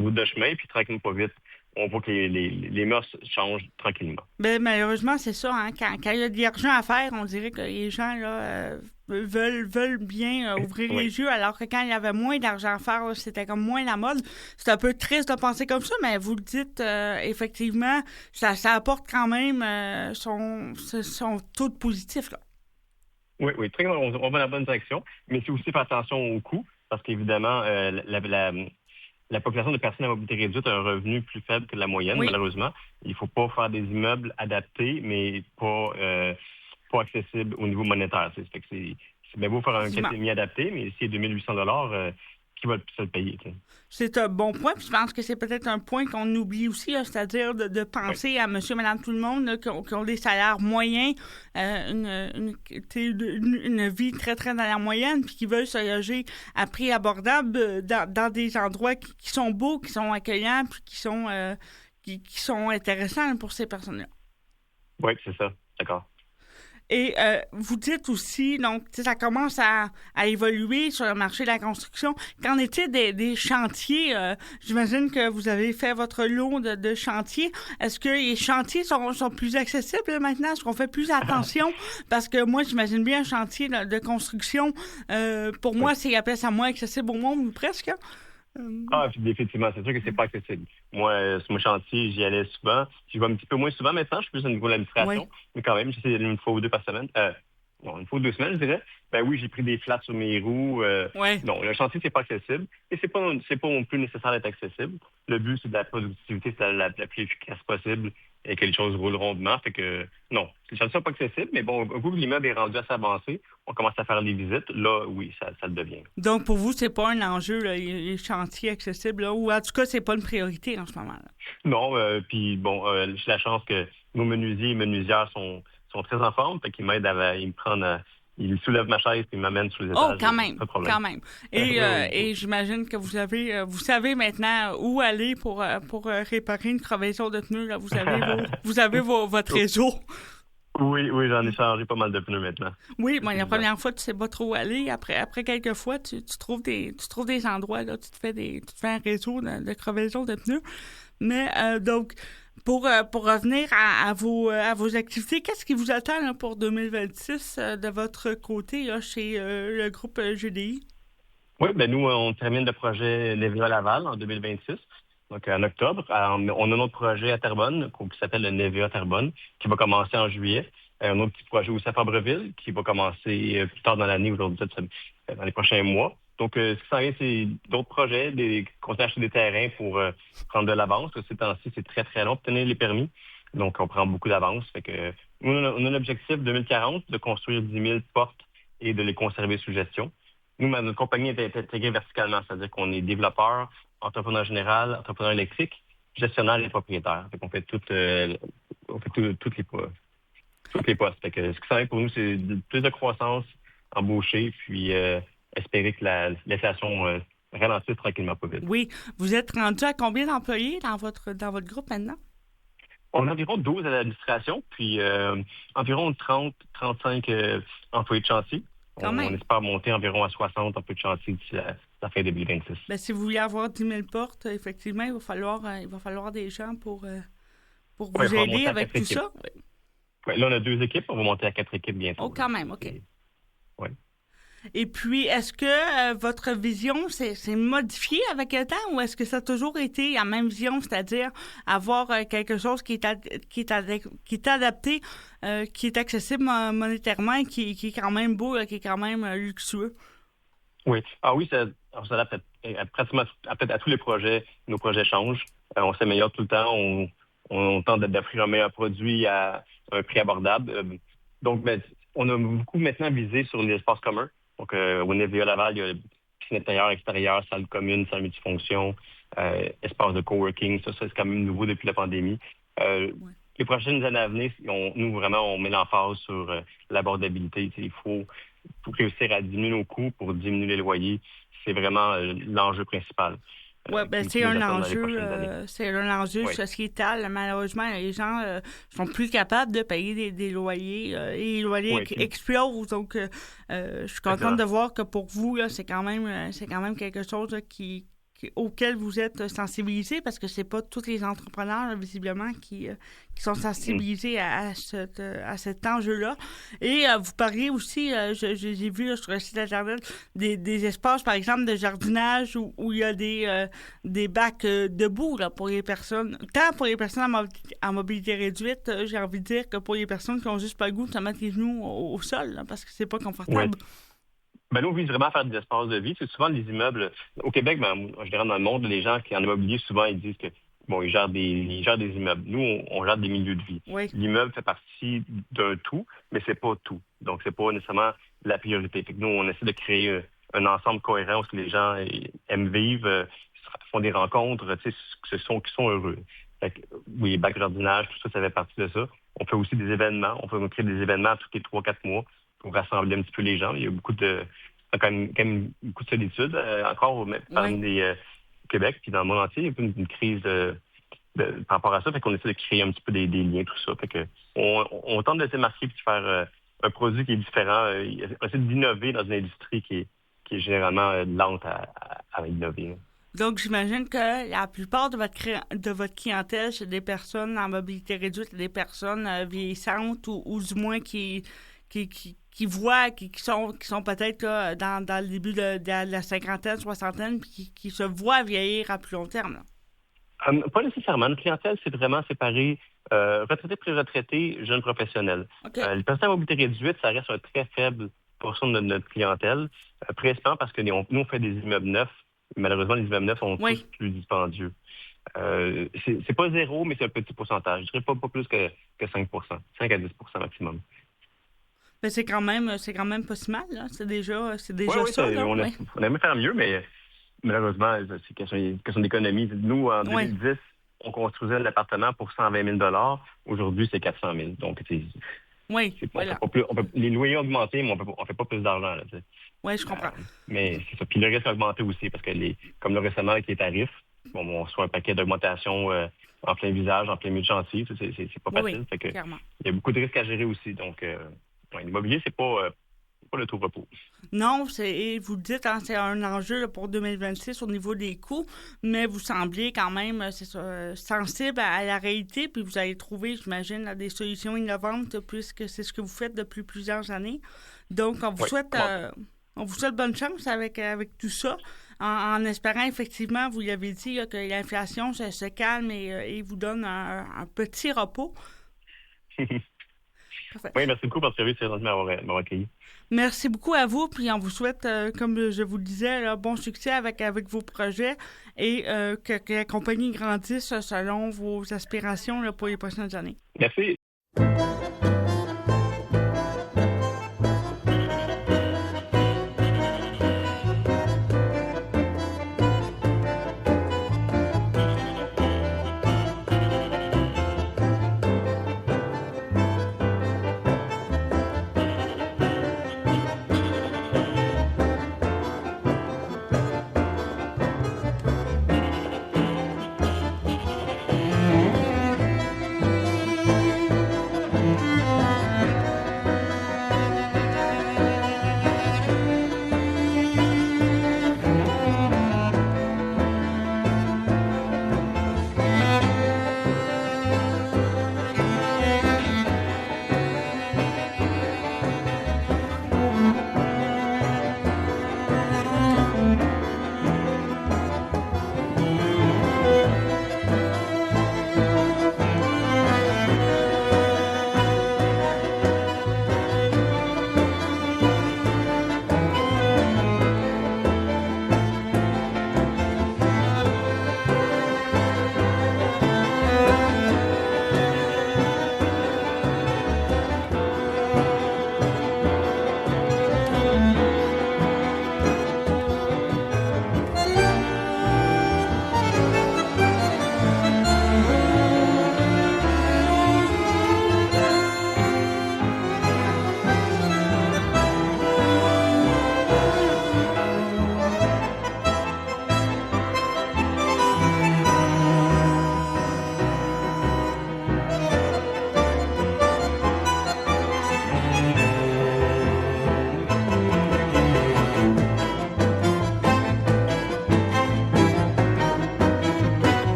bout de chemin. Puis, tranquillement, pas vite, on voit que les mœurs changent tranquillement. Ben, malheureusement, c'est ça. Hein, quand il y a de l'argent à faire, on dirait que les gens là, veulent bien ouvrir Oui. les yeux, alors que quand il y avait moins d'argent à faire, là, c'était comme moins la mode. C'est un peu triste de penser comme ça, mais vous le dites, effectivement, ça apporte quand même son taux de positif. Là. Oui, très bien. On va dans la bonne direction. Mais c'est aussi faire attention aux coûts, parce qu'évidemment, la population de personnes à mobilité réduite a un revenu plus faible que la moyenne, Oui. malheureusement. Il ne faut pas faire des immeubles adaptés, mais pas accessibles au niveau monétaire. Fait que c'est bien beau faire un Effectivement. quartier adapté, mais si c'est 2800 $, qui va se le payer? C'est un bon point, puis je pense que c'est peut-être un point qu'on oublie aussi, là, c'est-à-dire de penser à monsieur, madame, tout le monde là, qui ont des salaires moyens, une vie très, très dans la moyenne, puis qui veulent se loger à prix abordable dans des endroits qui sont beaux, qui sont accueillants, puis qui sont intéressants pour ces personnes-là. Oui, c'est ça. D'accord. Et vous dites aussi, donc, ça commence à évoluer sur le marché de la construction. Qu'en est-il des chantiers? J'imagine que vous avez fait votre lot de chantiers. Est-ce que les chantiers sont plus accessibles là, maintenant? Est-ce qu'on fait plus attention? Parce que moi, j'imagine bien un chantier de construction. Pour moi, c'est appelé ça moins accessible au monde, ou presque. Puis définitivement, c'est sûr que c'est pas accessible. Moi, sur mon chantier, j'y allais souvent. J'y vais un petit peu moins souvent maintenant. Je suis plus au niveau de l'administration. Oui. Mais quand même, j'essaie d'y aller une fois ou deux par semaine. Une fois ou 2 semaines, je dirais. Ben oui, j'ai pris des flats sur mes roues. Oui. Non, le chantier, c'est pas accessible. Et c'est pas non plus nécessaire d'être accessible. Le but, c'est de la productivité, c'est la plus efficace possible et que les choses roulent rondement. Fait que, non, les chantiers sont pas accessibles, mais bon, un coup que l'immeuble est rendu assez avancé, on commence à faire les visites. Là, oui, ça le devient. Donc, pour vous, c'est pas un enjeu, là, les chantiers accessibles, là, ou en tout cas, c'est pas une priorité en ce moment. Là. Non, puis bon, j'ai la chance que nos menuisiers et menuisières sont très en forme, fait qu'ils m'aident ils me prennent, ils soulèvent ma chaise et ils m'amènent sous les étages. Oh, quand même, pas de problème. quand même. Et, et j'imagine que vous savez maintenant où aller pour réparer une crevaison de pneus. Là. Vous avez votre réseau. Oui, j'en ai changé pas mal de pneus maintenant. Oui, la première fois, tu sais pas trop où aller. Après quelques fois, tu trouves des endroits, là, tu te fais un réseau de crevaison de pneus. Mais donc, pour revenir à vos activités, qu'est-ce qui vous attend là, pour 2026 de votre côté là, chez le groupe GDI? Oui, nous, on termine le projet Nevia Laval en 2026. Donc, en octobre. On a un autre projet à Terrebonne qui s'appelle le Nevia Terrebonne, qui va commencer en juillet. Un autre petit projet aussi à Fabreville, qui va commencer plus tard dans l'année, aujourd'hui, dans les prochains mois. Donc, ce qui s'en vient, c'est d'autres projets, qu'on acheter des terrains pour prendre de l'avance. Ces temps-ci, c'est très, très long pour obtenir les permis. Donc, on prend beaucoup d'avance. Fait que, nous, on a l'objectif 2040 de construire 10 000 portes et de les conserver sous gestion. Nous, notre compagnie est intégrée verticalement, c'est-à-dire qu'on est développeur, entrepreneur général, entrepreneur électrique, gestionnaire et propriétaire. Fait qu'on fait toutes les postes. Fait que ce qui s'en vient pour nous, c'est plus de croissance, embaucher, puis espérer que l'inflation ralentisse tranquillement pas vite. Oui. Vous êtes rendu à combien d'employés dans votre groupe maintenant? On a environ 12 à l'administration, puis environ 30-35 employés de chantier. On espère monter environ à 60 employés de chantier d'ici la fin 2026. Si vous voulez avoir 10 000 portes, effectivement, il va falloir des gens pour vous aider avec tout ça. Oui, là, on a 2 équipes. On va monter à 4 équipes bientôt. Oh, quand même, OK. Oui. Et puis, est-ce que votre vision s'est modifiée avec le temps ou est-ce que ça a toujours été la même vision, c'est-à-dire avoir quelque chose qui est adapté, qui est accessible monétairement et qui est quand même beau, qui est quand même luxueux? Oui. Oui, on s'adapte pratiquement à tous les projets. Nos projets changent. On s'améliore tout le temps. On tente d'offrir un meilleur produit à un prix abordable. Donc, on a beaucoup maintenant visé sur les espaces communs. Donc, au Nevia Laval, il y a piscine intérieure, extérieure, salle commune, salle multifonction, espace de coworking. Ça, c'est quand même nouveau depuis la pandémie. Les prochaines années à venir, on met l'emphase sur l'abordabilité. Il faut réussir à diminuer nos coûts pour diminuer les loyers. C'est vraiment l'enjeu principal. Oui, c'est un enjeu, Oui. sociétal. Malheureusement, les gens sont plus capables de payer des loyers et les loyers explosent. Donc, je suis contente de voir que pour vous, là, c'est quand même quelque chose là, auquel vous êtes sensibilisés, parce que c'est pas tous les entrepreneurs, là, visiblement, qui sont sensibilisés à cet enjeu-là. Et vous parliez aussi, j'ai vu là, sur le site Internet, des espaces, par exemple, de jardinage où il y a des bacs debout là, pour les personnes, tant pour les personnes en mobilité réduite, j'ai envie de dire, que pour les personnes qui ont juste pas le goût de se mettre les genoux au sol, là, parce que c'est pas confortable. Oui. Ben, nous, on vise vraiment à faire des espaces de vie. C'est souvent les immeubles. Au Québec, en général, dans le monde, les gens qui en immobilier, souvent, ils disent que ils gèrent des immeubles. Nous, on gère des milieux de vie. Oui. L'immeuble fait partie d'un tout, mais c'est pas tout. Donc, c'est pas nécessairement la priorité. Fait que nous, on essaie de créer un ensemble cohérent où les gens aiment vivre, font des rencontres, qui sont heureux. Fait que, oui, bac jardinage, tout ça, ça fait partie de ça. On fait aussi des événements. On peut créer des événements tous les 3-4 mois pour rassembler un petit peu les gens. Il y a quand même beaucoup de solitude encore parmi les Québec, puis dans le monde entier, il y a une crise par rapport à ça. Fait qu'on essaie de créer un petit peu des liens, tout ça. Fait que on tente de se démarquer et de faire un produit qui est différent. On essaie d'innover dans une industrie qui est généralement lente à innover. Donc, j'imagine que la plupart de votre clientèle, c'est des personnes en mobilité réduite, des personnes vieillissantes ou du moins qui voient, qui sont peut-être là, dans le début de la cinquantaine, soixantaine, puis qui se voient vieillir à plus long terme. Là. Pas nécessairement. Notre clientèle, c'est vraiment séparé retraités, pré-retraités, jeunes professionnels. Okay. Les personnes à mobilité réduite, ça reste une très faible portion de notre clientèle, principalement parce que nous, on fait des immeubles neufs. Malheureusement, les immeubles neufs sont tous plus dispendieux. C'est pas zéro, mais c'est un petit pourcentage. Je dirais pas plus que 5 5 à 10 maximum. Mais c'est quand même pas si mal, là. C'est déjà ça. Là, on aimerait faire mieux, mais malheureusement, c'est une question d'économie. Nous, en 2010, on construisait l'appartement pour 120 000 $. Aujourd'hui, c'est 400 000 $. Donc, les loyers ont augmenté, mais on fait pas plus d'argent. Oui, je comprends. Mais c'est ça. Puis le risque a augmenté aussi, parce que comme le récemment avec les tarifs, on reçoit un paquet d'augmentation en plein visage, en plein milieu de chantier. C'est pas facile. Fait que, clairement. Il y a beaucoup de risques à gérer aussi. Donc, l'immobilier, c'est pas le tout repos. Non, vous le dites, c'est un enjeu là, pour 2026 au niveau des coûts, mais vous semblez quand même sensible à la réalité, puis vous allez trouver, j'imagine, là, des solutions innovantes, puisque c'est ce que vous faites depuis plusieurs années. Donc, on vous souhaite bonne chance avec tout ça, en espérant effectivement, vous l'avez dit, là, que l'inflation se calme et vous donne un petit repos. Parfait. Oui, merci beaucoup pour le service de m'avoir accueilli. Merci beaucoup à vous, puis on vous souhaite, comme je vous le disais, là, bon succès avec vos projets et que la compagnie grandisse selon vos aspirations là, pour les prochaines années. Merci.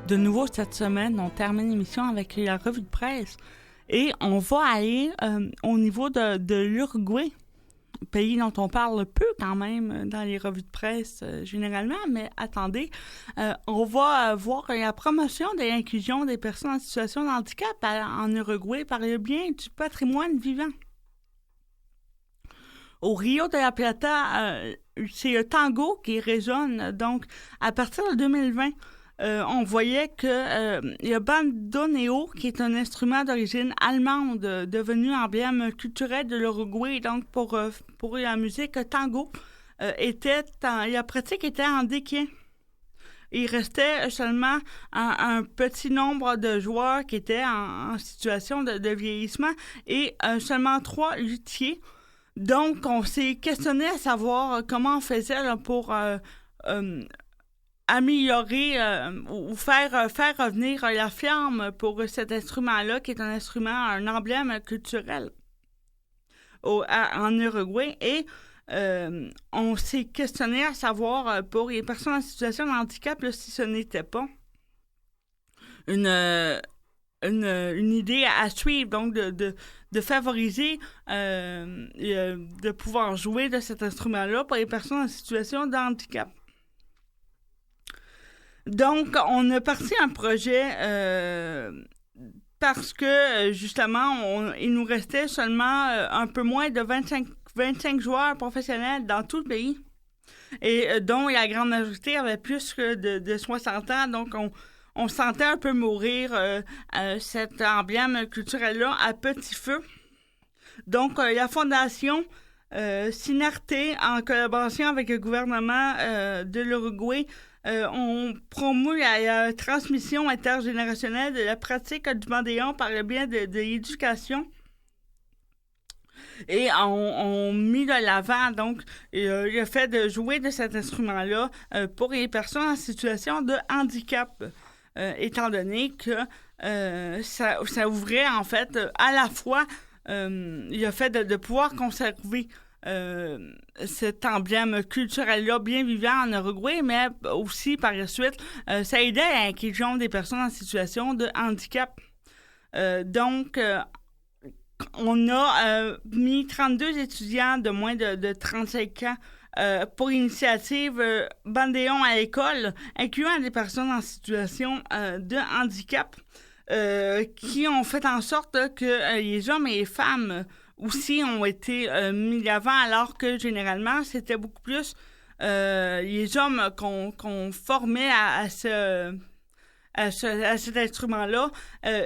De nouveau cette semaine, on termine l'émission avec la revue de presse et on va aller au niveau de l'Uruguay, pays dont on parle peu quand même dans les revues de presse généralement, mais attendez, on va voir la promotion de l'inclusion des personnes en situation de handicap en Uruguay par le bien du patrimoine vivant. Au Rio de la Plata, c'est le tango qui résonne, donc à partir de 2020, on voyait que le bandoneon, qui est un instrument d'origine allemande devenu emblème culturel de l'Uruguay, donc pour la musique tango, la pratique était en déclin. Il restait seulement un petit nombre de joueurs qui étaient en situation de vieillissement et seulement 3 luthiers. Donc, on s'est questionné à savoir comment on faisait là, pour améliorer ou faire revenir la flamme pour cet instrument-là, qui est un emblème culturel en Uruguay. Et on s'est questionné à savoir pour les personnes en situation de handicap, là, si ce n'était pas une idée à suivre, donc de favoriser de pouvoir jouer de cet instrument-là pour les personnes en situation de handicap. Donc, on a parti un projet parce que, justement, il nous restait seulement un peu moins de 25 joueurs professionnels dans tout le pays, et dont la grande majorité avait plus que de 60 ans. Donc, on sentait un peu mourir cet emblème culturel-là à petit feu. Donc, la Fondation Sinarte, en collaboration avec le gouvernement de l'Uruguay, on promeut la transmission intergénérationnelle de la pratique du bandoneon par le biais de l'éducation. Et on mis de l'avant, donc, le fait de jouer de cet instrument-là pour les personnes en situation de handicap, étant donné que ça ouvrait, en fait, à la fois le fait de pouvoir conserver cet emblème culturel-là bien vivant en Uruguay, mais aussi, par la suite, ça aidait à l'inclusion des personnes en situation de handicap. Donc, on a mis 32 étudiants de moins de 35 ans pour l'initiative Bandoneon à l'école, incluant des personnes en situation de handicap, qui ont fait en sorte que les hommes et les femmes aussi ont été mis d'avant, alors que généralement, c'était beaucoup plus les hommes qu'on formait à cet instrument-là,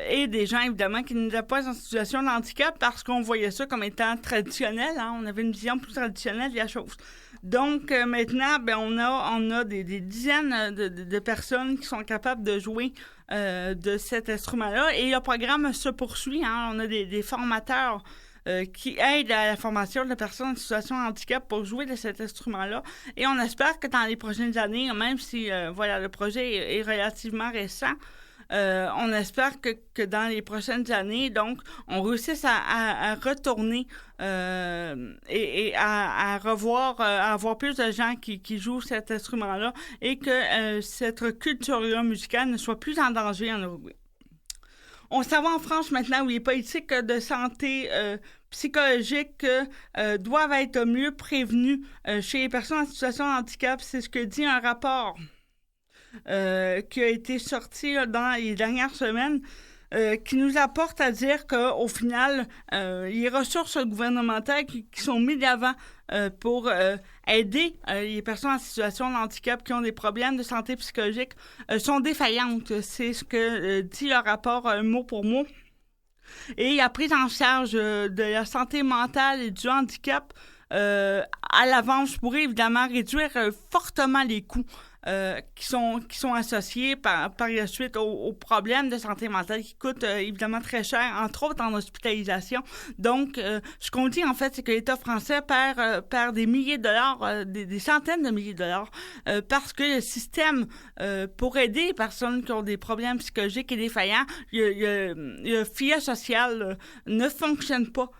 et des gens, évidemment, qui n'étaient pas en situation de handicap parce qu'on voyait ça comme étant traditionnel. Hein? On avait une vision plus traditionnelle de la chose. Donc, maintenant, on a des dizaines de personnes qui sont capables de jouer de cet instrument-là, et le programme se poursuit. Hein? On a des formateurs qui aident à la formation de personnes en situation de handicap pour jouer de cet instrument-là. Et on espère que dans les prochaines années, même si le projet est relativement récent, on espère que dans les prochaines années, donc, on réussisse à retourner et à revoir, à avoir plus de gens qui jouent cet instrument-là, et que cette culture-là musicale ne soit plus en danger en Uruguay. On s'en va en France maintenant, où les politiques de santé psychologique doivent être mieux prévenues chez les personnes en situation de handicap. C'est ce que dit un rapport qui a été sorti dans les dernières semaines, qui nous apporte à dire qu'au final, les ressources gouvernementales qui sont mises d'avant pour aider les personnes en situation de handicap qui ont des problèmes de santé psychologique sont défaillantes. C'est ce que dit le rapport mot pour mot. Et la prise en charge de la santé mentale et du handicap à l'avance pourrait évidemment réduire fortement les coûts qui sont associés par la suite aux problèmes de santé mentale qui coûtent évidemment très cher, entre autres en hospitalisation. Donc, ce qu'on dit en fait, c'est que l'État français perd des milliers de dollars, des centaines de milliers de dollars, parce que le système pour aider les personnes qui ont des problèmes psychologiques et défaillants, le filet social ne fonctionne pas.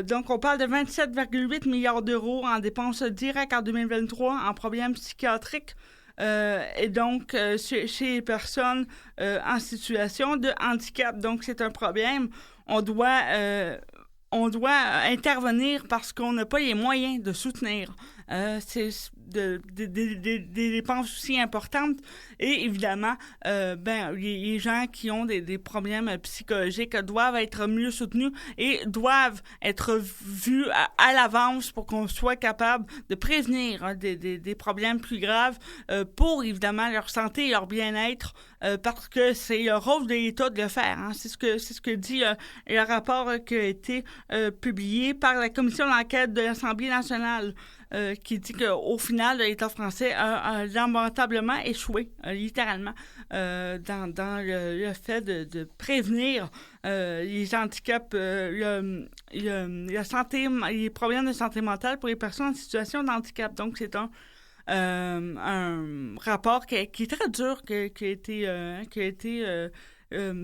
Donc, on parle de 27,8 milliards d'euros en dépenses directes en 2023 en problèmes psychiatriques. et donc chez les personnes en situation de handicap. Donc, c'est un problème. On doit intervenir parce qu'on n'a pas les moyens de soutenir. C'est des dépenses aussi importantes. Et évidemment, les gens qui ont des problèmes psychologiques doivent être mieux soutenus et doivent être vus à l'avance pour qu'on soit capable de prévenir des problèmes plus graves pour, évidemment, leur santé et leur bien-être, parce que c'est le rôle de l'État de le faire. Hein. C'est ce que dit le rapport qui a été publié par la commission d'enquête de l'Assemblée nationale. Qui dit qu'au final, l'État français a lamentablement échoué, littéralement, dans le fait de prévenir les handicaps, la santé, les problèmes de santé mentale pour les personnes en situation de handicap. Donc, c'est un rapport qui est très dur, qui a été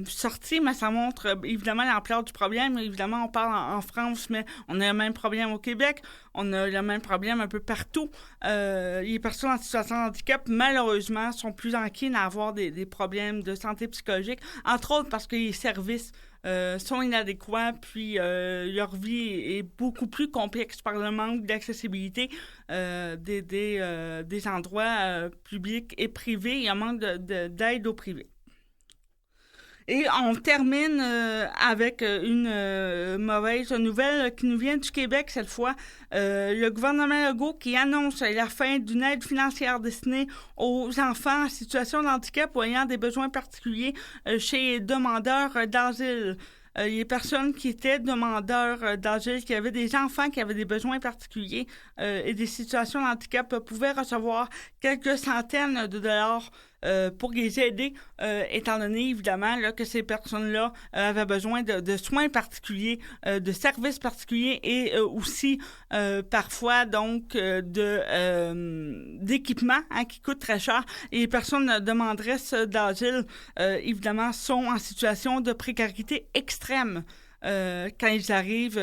sorti, mais ça montre évidemment l'ampleur du problème. Évidemment, on parle en France, mais on a le même problème au Québec. On a le même problème un peu partout. Les personnes en situation de handicap, malheureusement, sont plus enclines à avoir des problèmes de santé psychologique, entre autres parce que les services sont inadéquats, puis leur vie est beaucoup plus complexe par le manque d'accessibilité des endroits publics et privés. Il y a un manque d'aide au privé. Et on termine avec une mauvaise nouvelle qui nous vient du Québec cette fois. Le gouvernement Legault qui annonce la fin d'une aide financière destinée aux enfants en situation de handicap ou ayant des besoins particuliers chez les demandeurs d'asile. Les personnes qui étaient demandeurs d'asile, qui avaient des enfants qui avaient des besoins particuliers et des situations de handicap, pouvaient recevoir quelques centaines de dollars pour les aider, étant donné, évidemment, là, que ces personnes-là avaient besoin de soins particuliers, de services particuliers et aussi, parfois, donc, d'équipements qui coûtent très cher. Et les personnes demanderesses d'asile, évidemment, sont en situation de précarité extrême. Quand ils arrivent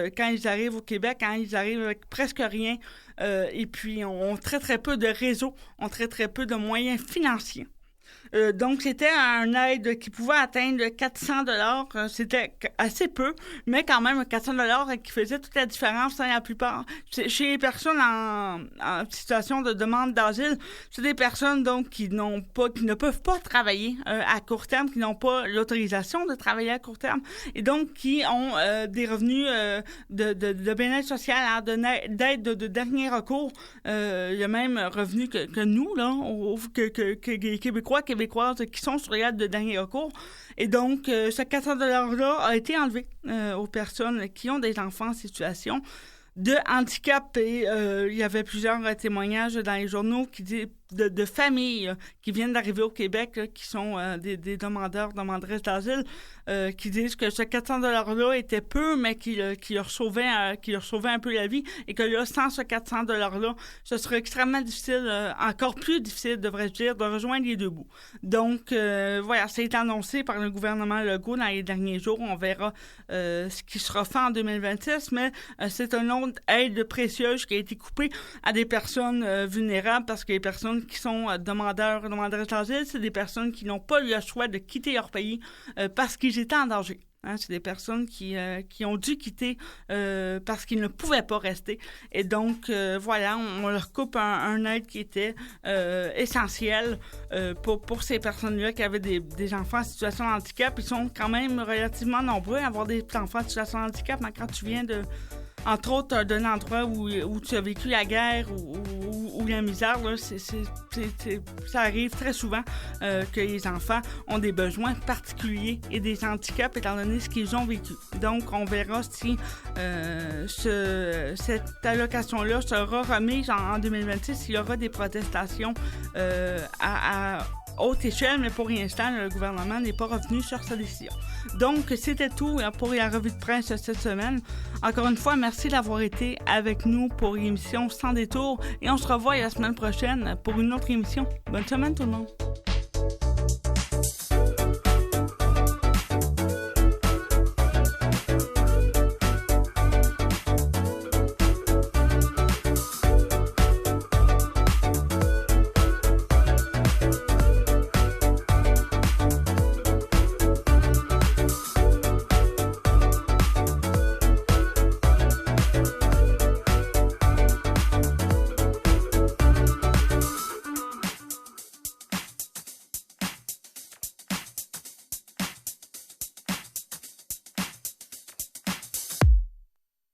au Québec, quand ils arrivent avec presque rien, et puis ont très peu de réseaux, ont très peu de moyens financiers. Donc, c'était une aide qui pouvait atteindre 400 $. C'était assez peu, mais quand même 400 $ qui faisait toute la différence. Hein, la plupart, chez les personnes en situation de demande d'asile, c'est des personnes donc qui ne peuvent pas travailler à court terme, qui n'ont pas l'autorisation de travailler à court terme, et donc qui ont des revenus de bien-être social, hein, d'aide de dernier recours, le même revenu que nous, là, que les Québécoises qui sont sur les aides de dernier recours. Et donc, ce 400 $-là a été enlevé aux personnes qui ont des enfants en situation de handicap. Et il y avait plusieurs témoignages dans les journaux qui disent de familles qui viennent d'arriver au Québec, là, qui sont des demanderesses d'asile, qui disent que ce 400 $-là était peu, mais qui leur sauvait un peu la vie, et que là, sans ce 400 $-là, ce serait extrêmement difficile, encore plus difficile, devrais-je dire, de rejoindre les deux bouts. Donc, voilà, ça a été annoncé par le gouvernement Legault dans les derniers jours. On verra ce qui sera fait en 2026, mais c'est une autre aide précieuse qui a été coupée à des personnes vulnérables, parce que les personnes qui sont demandeuses d'asile, c'est des personnes qui n'ont pas eu le choix de quitter leur pays parce qu'ils étaient en danger. Hein, c'est des personnes qui ont dû quitter parce qu'ils ne pouvaient pas rester. Et donc, voilà, on leur coupe un aide qui était essentiel pour ces personnes-là qui avaient des enfants en situation de handicap. Ils sont quand même relativement nombreux à avoir des enfants en situation de handicap, mais quand tu viens entre autres, d'un endroit où tu as vécu la guerre ou la misère, là, ça arrive très souvent que les enfants ont des besoins particuliers et des handicaps étant donné ce qu'ils ont vécu. Donc, on verra si cette allocation-là sera remise en 2026. Il y aura des protestations à haute échelle, mais pour l'instant, le gouvernement n'est pas revenu sur sa décision. Donc, c'était tout pour la revue de presse cette semaine. Encore une fois, merci d'avoir été avec nous pour l'émission Sans détour et on se revoit la semaine prochaine pour une autre émission. Bonne semaine tout le monde!